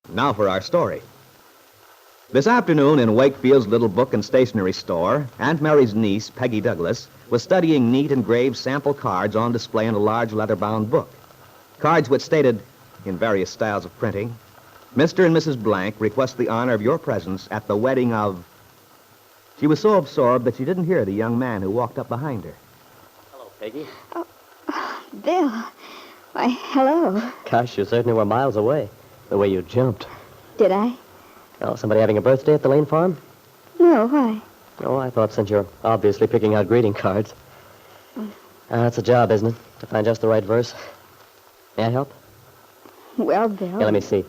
Now for our story. This afternoon in Wakefield's little book and stationery store, Aunt Mary's niece, Peggy Douglas, was studying neat engraved sample cards on display in a large leather-bound book. Cards which stated, in various styles of printing, Mr. and Mrs. Blank request the honor of your presence at the wedding of... She was so absorbed that she didn't hear the young man who walked up behind her. Hello, Peggy. Oh, Bill. Why, hello. Gosh, you certainly were miles away, the way you jumped. Did I? Oh, somebody having a birthday at the Lane Farm? No, why? Oh, I thought since you're obviously picking out greeting cards. That's a job, isn't it? To find just the right verse. May I help? Well, Bill... Here, let me see.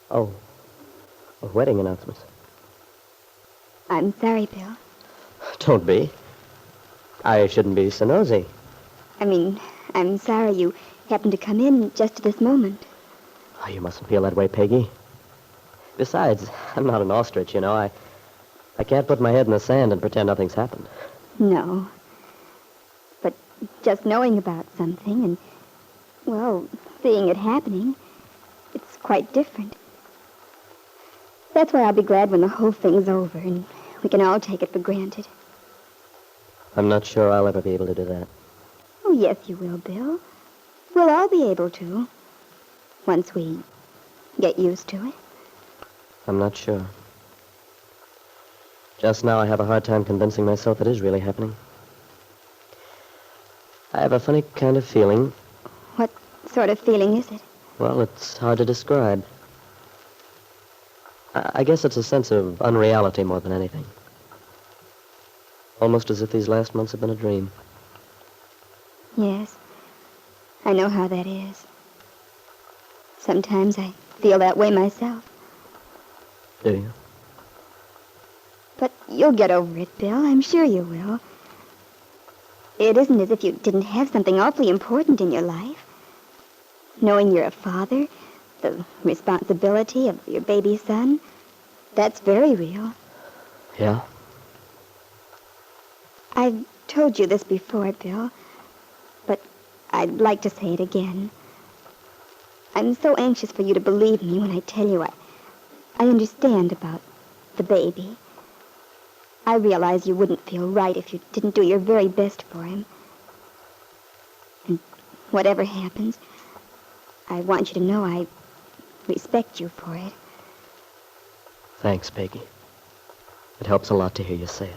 Oh, wedding announcements. I'm sorry, Bill. Don't be. I shouldn't be so nosy. I'm sorry you happened to come in just at this moment. Oh, you mustn't feel that way, Peggy. Besides, I'm not an ostrich, you know. I can't put my head in the sand and pretend nothing's happened. No. But just knowing about something and, well, seeing it happening, it's quite different. That's why I'll be glad when the whole thing's over and we can all take it for granted. I'm not sure I'll ever be able to do that. Oh, yes, you will, Bill. We'll all be able to. Once we get used to it. I'm not sure. Just now I have a hard time convincing myself it is really happening. I have a funny kind of feeling. What sort of feeling is it? Well, it's hard to describe. I guess it's a sense of unreality more than anything. Almost as if these last months have been a dream. Yes, I know how that is. Sometimes I feel that way myself. Do you? But you'll get over it, Bill. I'm sure you will. It isn't as if you didn't have something awfully important in your life. Knowing you're a father, the responsibility of your baby son, that's very real. Yeah? I've told you this before, Bill, but I'd like to say it again. I'm so anxious for you to believe me when I tell you I understand about the baby. I realize you wouldn't feel right if you didn't do your very best for him. And whatever happens, I want you to know I respect you for it. Thanks, Peggy. It helps a lot to hear you say it.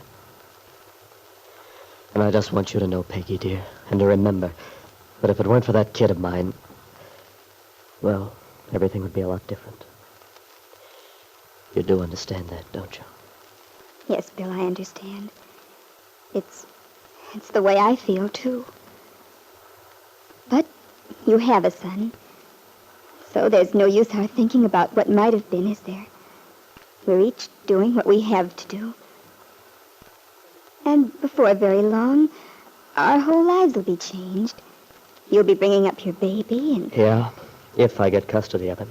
And I just want you to know, Peggy, dear, and to remember that if it weren't for that kid of mine, well, everything would be a lot different. You do understand that, don't you? Yes, Bill, I understand. It's the way I feel, too. But you have a son. So there's no use our thinking about what might have been, is there? We're each doing what we have to do. And before very long, our whole lives will be changed. You'll be bringing up your baby and... Yeah, if I get custody of him.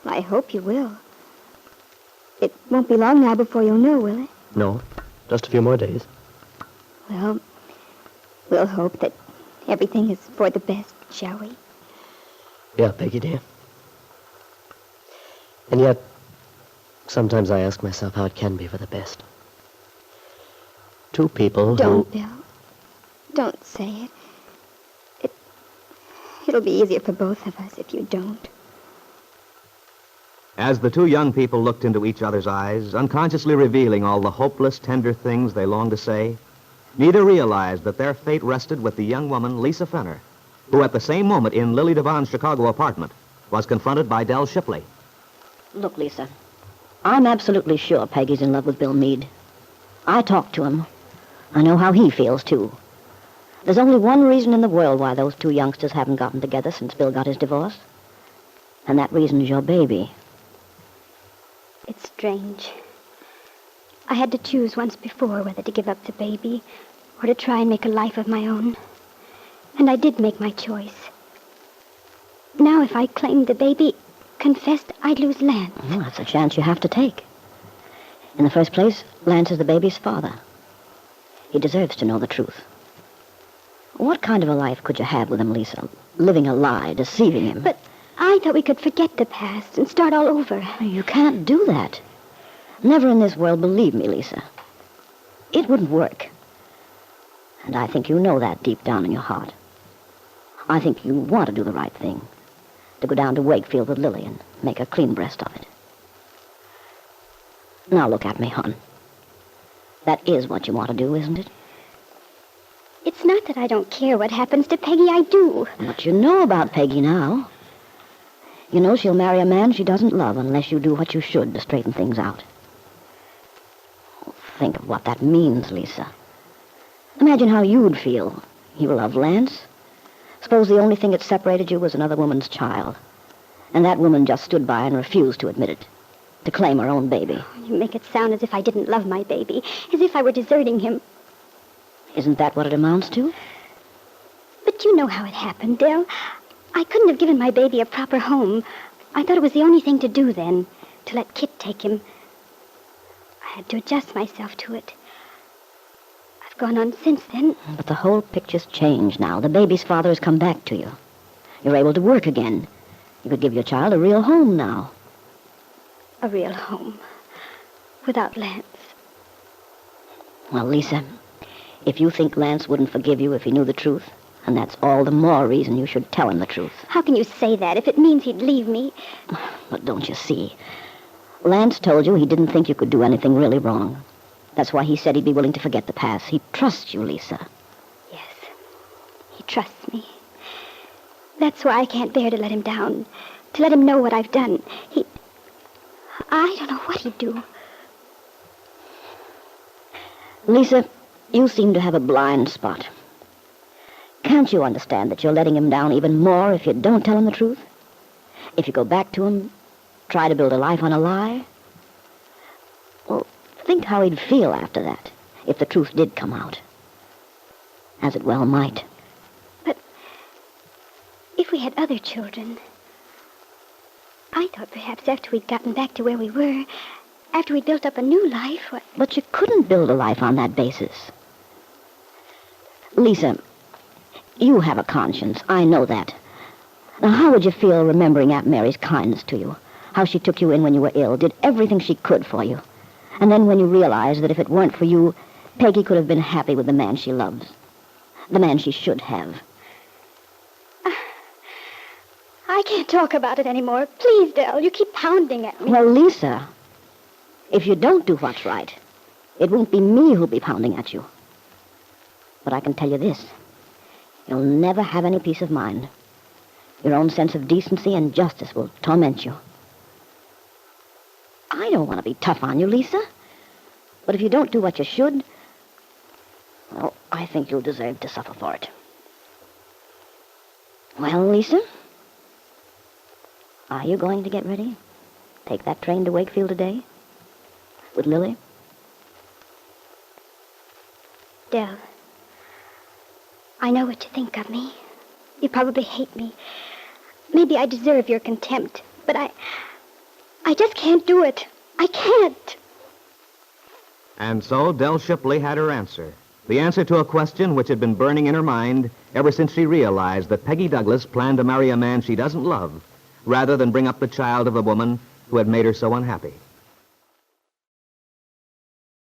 I hope you will. It won't be long now before you'll know, will it? No, just a few more days. Well, we'll hope that everything is for the best, shall we? Yeah, Peggy, dear. And yet, sometimes I ask myself how it can be for the best. Two people Don't, Bill. Don't say it. It'll be easier for both of us if you don't. As the two young people looked into each other's eyes, unconsciously revealing all the hopeless, tender things they longed to say, neither realized that their fate rested with the young woman, Lisa Fenner, who at the same moment in Lily Devon's Chicago apartment was confronted by Del Shipley. Look, Lisa, I'm absolutely sure Peggy's in love with Bill Meade. I talked to him. I know how he feels, too. There's only one reason in the world why those two youngsters haven't gotten together since Bill got his divorce. And that reason is your baby. It's strange. I had to choose once before whether to give up the baby or to try and make a life of my own. And I did make my choice. Now, if I claimed the baby, confessed, I'd lose Lance. Well, that's a chance you have to take. In the first place, Lance is the baby's father. He deserves to know the truth. What kind of a life could you have with him, Lisa? Living a lie, deceiving him. But I thought we could forget the past and start all over. You can't do that. Never in this world, believe me, Lisa. It wouldn't work. And I think you know that deep down in your heart. I think you want to do the right thing. To go down to Wakefield with Lily and make a clean breast of it. Now look at me, hon. That is what you want to do, isn't it? It's not that I don't care what happens to Peggy. I do. What you know about Peggy now. You know she'll marry a man she doesn't love unless you do what you should to straighten things out. Think of what that means, Lisa. Imagine how you'd feel. You love Lance. Suppose the only thing that separated you was another woman's child. And that woman just stood by and refused to admit it. To claim her own baby. You make it sound as if I didn't love my baby. As if I were deserting him. Isn't that what it amounts to? But you know how it happened, Dell. I couldn't have given my baby a proper home. I thought it was the only thing to do then. To let Kit take him. I had to adjust myself to it. I've gone on since then. But the whole picture's changed now. The baby's father has come back to you. You're able to work again. You could give your child a real home now. A real home. Without Lance. Well, Lisa, if you think Lance wouldn't forgive you if he knew the truth, and that's all the more reason you should tell him the truth. How can you say that if it means he'd leave me? But don't you see? Lance told you he didn't think you could do anything really wrong. That's why he said he'd be willing to forget the past. He trusts you, Lisa. Yes. He trusts me. That's why I can't bear to let him down. To let him know what I've done. I don't know what he'd do. Lisa, you seem to have a blind spot. Can't you understand that you're letting him down even more if you don't tell him the truth? If you go back to him, try to build a life on a lie? Well, think how he'd feel after that, if the truth did come out. As it well might. But if we had other children, I thought perhaps after we'd gotten back to where we were, after we'd built up a new life, But you couldn't build a life on that basis. Lisa, you have a conscience. I know that. Now, how would you feel remembering Aunt Mary's kindness to you? How she took you in when you were ill, did everything she could for you. And then when you realized that if it weren't for you, Peggy could have been happy with the man she loves. The man she should have. I can't talk about it anymore. Please, Dell, you keep pounding at me. Well, Lisa, if you don't do what's right, it won't be me who'll be pounding at you. But I can tell you this. You'll never have any peace of mind. Your own sense of decency and justice will torment you. I don't want to be tough on you, Lisa. But if you don't do what you should, well, I think you'll deserve to suffer for it. Well, Lisa, are you going to get ready? Take that train to Wakefield today? With Lily? Dell, I know what you think of me. You probably hate me. Maybe I deserve your contempt, but I just can't do it. I can't. And so Del Shipley had her answer. The answer to a question which had been burning in her mind ever since she realized that Peggy Douglas planned to marry a man she doesn't love, rather than bring up the child of a woman who had made her so unhappy.